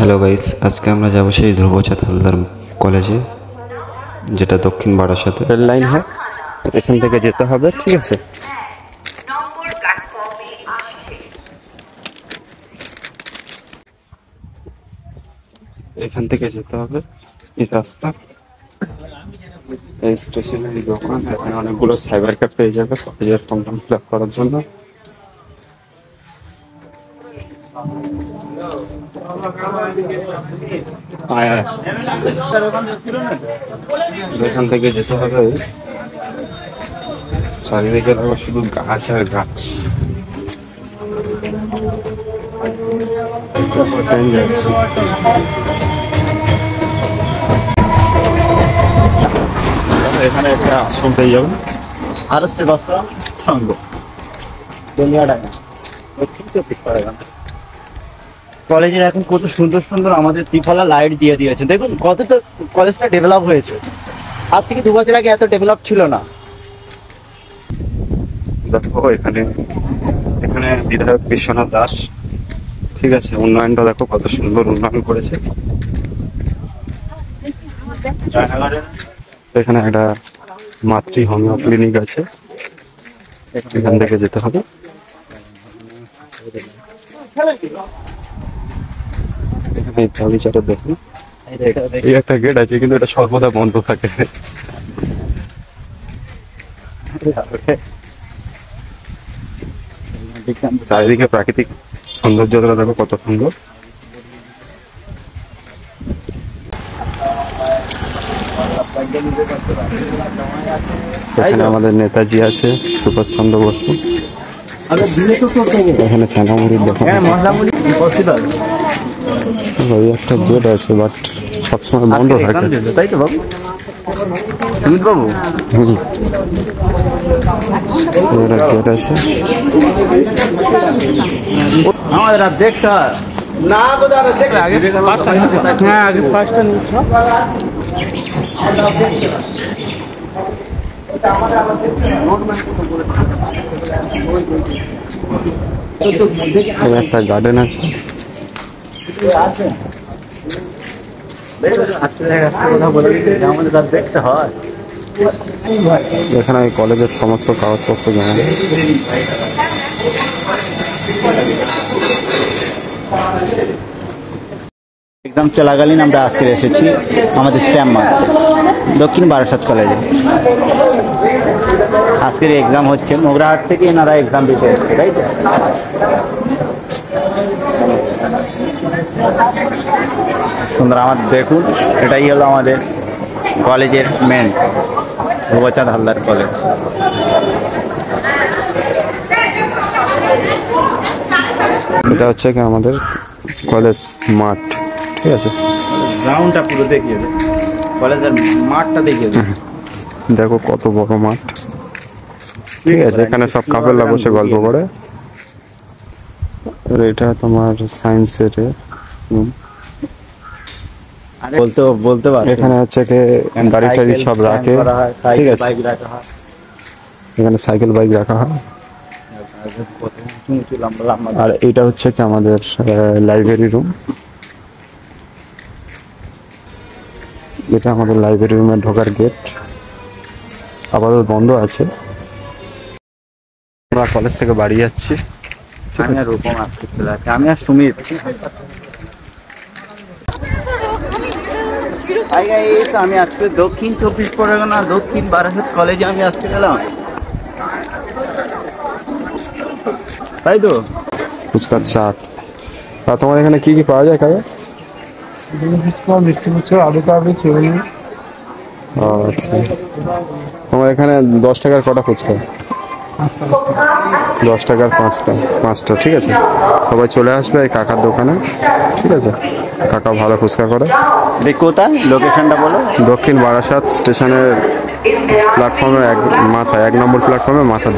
Hello guys, আজকে আমরা যাবো সেই ধ্রুবচাঁদ হালদার কলেজে, যেটা দক্ষিণ বারাসাতে রেল লাইন হয়। এখান থেকে যেতে হবে, ঠিক আছে। এখান থেকে যেতে হবে, এই রাস্তা, এই স্টেশনারি দোকান, এখানে অনেকগুলো সাইবার ক্যাফে পেয়ে যাবে কলেজের ফর্ম ফিল আপ করার জন্য। এখান থেকে যেতে হবে, চারিদিকে দেখো শুধু গাছ আর গাছ। এখানে একটা আশ্রম পেয়ে যাবেন, আর সঙ্গ কলেজের এখন কত সুন্দর সুন্দর আমাদের ত্রিফলা লাইট দিয়ে দিয়েছে। দেখুন কতটা কলেজটা ডেভেলপ হয়েছে। আজ থেকে 2 বছর আগে এত ডেভেলপ ছিল না। দেখো এখানে এখানে বিধায়ক বিশ্বনাথ দাস, ঠিক আছে। উন্নয়নটা দেখো কত সুন্দর উন্নয়ন করেছে। এখানে একটা মাতৃ হোমিও ক্লিনিক আছে, এখান থেকে যেতে হবে। এখানে বাগিচাটা দেখুন, এই একটা গেট আছে কিন্তু এটা সর্বদা বন্ধ থাকে। চারিদিকে প্রাকৃতিক সৌন্দর্যটা দেখো কত সুন্দর। এখানে আমাদের নেতাজি আছে, সুভাষ চন্দ্র বসু। এখানে ছানামুড়ির দোকান, ওই একটা গেট আছে বাট সবসময় বন্ধ থাকে, তাই তো বাবু? সুমিত বাবু, গেট আছে। আমাদের আর দেখতে না আগে হ্যাঁ আগে ফার্স্টটা নিচ্ছ। একটা গার্ডেন আছে, দেখতে হয়। এখানে কলেজের সমস্ত কাগজপত্র জানা যায়। এক্সাম চলাকালীন আমরা আজকে এসেছি আমাদের স্ট্যাম্প মারতে দক্ষিণ বারাসাত কলেজে। আজকের এক্সাম হচ্ছে মোগরাহাট থেকে, এনারা এক্সাম দিতে এসছে, তাই তো? সুন্দর। আমার দেখুন, এটাই হলো আমাদের কলেজের মেন ধ্রুবচাঁদ হালদার কলেজ। এটা হচ্ছে কি আমাদের কলেজ মাঠ, ঠিক আছে। গ্রাউন্ডটা পুরো দেখিয়ে দেয়, কলেজের মাঠটা দেখিয়ে দেয়। দেখো কত বড় মাঠ, ঠিক আছে। এখানে সব কাপড়রা বসে গল্প করে। এটা তোমার সায়েন্সের বলতে পারো। এখানে হচ্ছে কি গাড়ি টাড়ি সব রাখে, ঠিক আছে। এখানে সাইকেল বাইক রাখা হয়। আর এটা হচ্ছে কি আমাদের লাইব্রেরি রুম। এটা আমাদের লাইব্রেরি রুমে ঢোকার গেট, আপাতত বন্ধ আছে। আমরা কলেজ থেকে বাড়ি যাচ্ছি। আমি আর রূপম আসতে চলে যাচ্ছি, আমি আর সুমিত। আমি আজকে দক্ষিণ 24 পরগনা দক্ষিণ বারাসাত কলেজে আমি আসতে গেলাম, তাই তো। ফুচকা চাট। আর তোমার এখানে কি কি পাওয়া যায় খাবে? আচ্ছা, তোমার এখানে 10 টাকার কটা ফুচকা? 10 টাকার 5টা, ঠিক আছে। সবাই চলে আসবে এই কাকার দোকানে, ঠিক আছে। কাকা ভালো ফুচকা করে। কোথায় লোকেশনটা বলো? দক্ষিণ বারাসাত স্টেশনের প্ল্যাটফর্মের মাথায়, 1 নম্বর প্ল্যাটফর্মের মাথা।